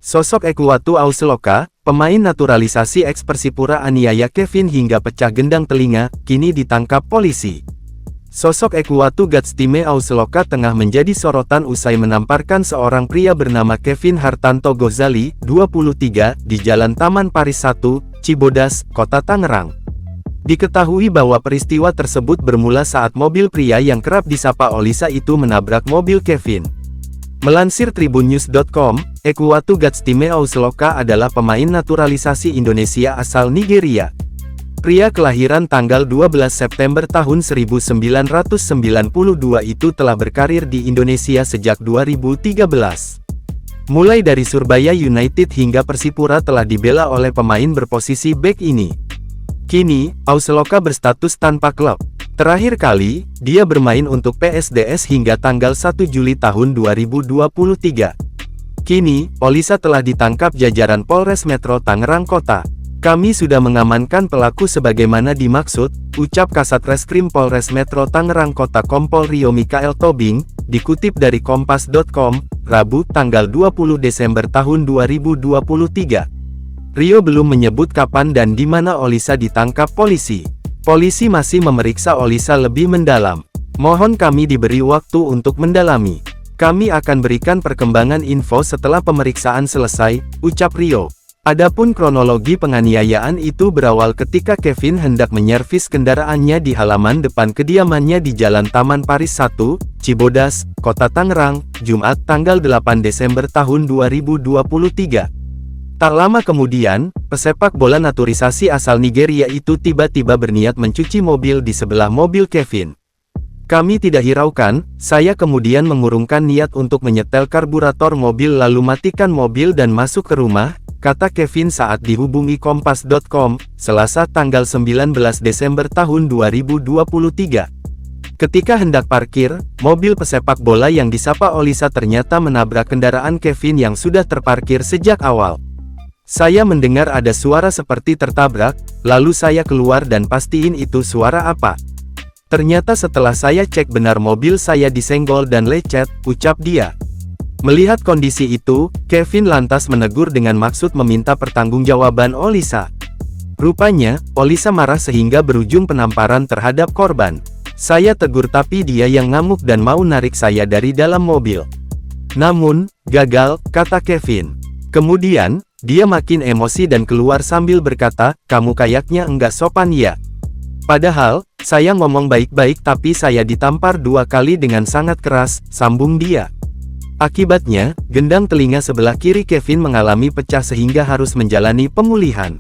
Sosok Ekuwatu Ausloka, pemain naturalisasi eks Persipura aniaya Kevin hingga pecah gendang telinga, kini ditangkap polisi. Sosok Ekuwatu Godstime Ausloka tengah menjadi sorotan usai menamparkan seorang pria bernama Kevin Hartanto Gozali, 23, di Jalan Taman Paris 1, Cibodas, Kota Tangerang. Diketahui bahwa peristiwa tersebut bermula saat mobil pria yang kerap disapa Olisa itu menabrak mobil Kevin. Melansir tribunnews.com, Ekuwatu Godstime Ausloka adalah pemain naturalisasi Indonesia asal Nigeria. Pria kelahiran tanggal 12 September tahun 1992 itu telah berkarir di Indonesia sejak 2013. Mulai dari Surabaya United hingga Persipura telah dibela oleh pemain berposisi bek ini. Kini, Ausloka berstatus tanpa klub. Terakhir kali, dia bermain untuk PSDS hingga tanggal 1 Juli tahun 2023. Kini, Olisa telah ditangkap jajaran Polres Metro Tangerang Kota. Kami sudah mengamankan pelaku sebagaimana dimaksud, ucap Kasat Reskrim Polres Metro Tangerang Kota Kompol Rio Mikael Tobing, dikutip dari Kompas.com, Rabu tanggal 20 Desember tahun 2023. Rio belum menyebut kapan dan di mana Olisa ditangkap polisi. Polisi masih memeriksa Olisa lebih mendalam. Mohon kami diberi waktu untuk mendalami. Kami akan berikan perkembangan info setelah pemeriksaan selesai, ucap Rio. Adapun kronologi penganiayaan itu berawal ketika Kevin hendak menyervis kendaraannya di halaman depan kediamannya di Jalan Taman Paris 1, Cibodas, Kota Tangerang, Jumat tanggal 8 Desember tahun 2023. Tak lama kemudian, pesepak bola naturalisasi asal Nigeria itu tiba-tiba berniat mencuci mobil di sebelah mobil Kevin. Kami tidak hiraukan, saya kemudian mengurungkan niat untuk menyetel karburator mobil lalu matikan mobil dan masuk ke rumah, kata Kevin saat dihubungi Kompas.com, Selasa tanggal 19 Desember tahun 2023. Ketika hendak parkir, mobil pesepak bola yang disapa Olisa ternyata menabrak kendaraan Kevin yang sudah terparkir sejak awal. Saya mendengar ada suara seperti tertabrak, lalu saya keluar dan pastiin itu suara apa. Ternyata setelah saya cek benar mobil saya disenggol dan lecet, ucap dia. Melihat kondisi itu, Kevin lantas menegur dengan maksud meminta pertanggungjawaban Olisa. Rupanya, Olisa marah sehingga berujung penamparan terhadap korban. Saya tegur tapi dia yang ngamuk dan mau narik saya dari dalam mobil. Namun, gagal, kata Kevin. Kemudian, dia makin emosi dan keluar sambil berkata, kamu kayaknya enggak sopan ya. Padahal, saya ngomong baik-baik tapi saya ditampar 2 kali dengan sangat keras, sambung dia. Akibatnya, gendang telinga sebelah kiri Kevin mengalami pecah sehingga harus menjalani pemulihan.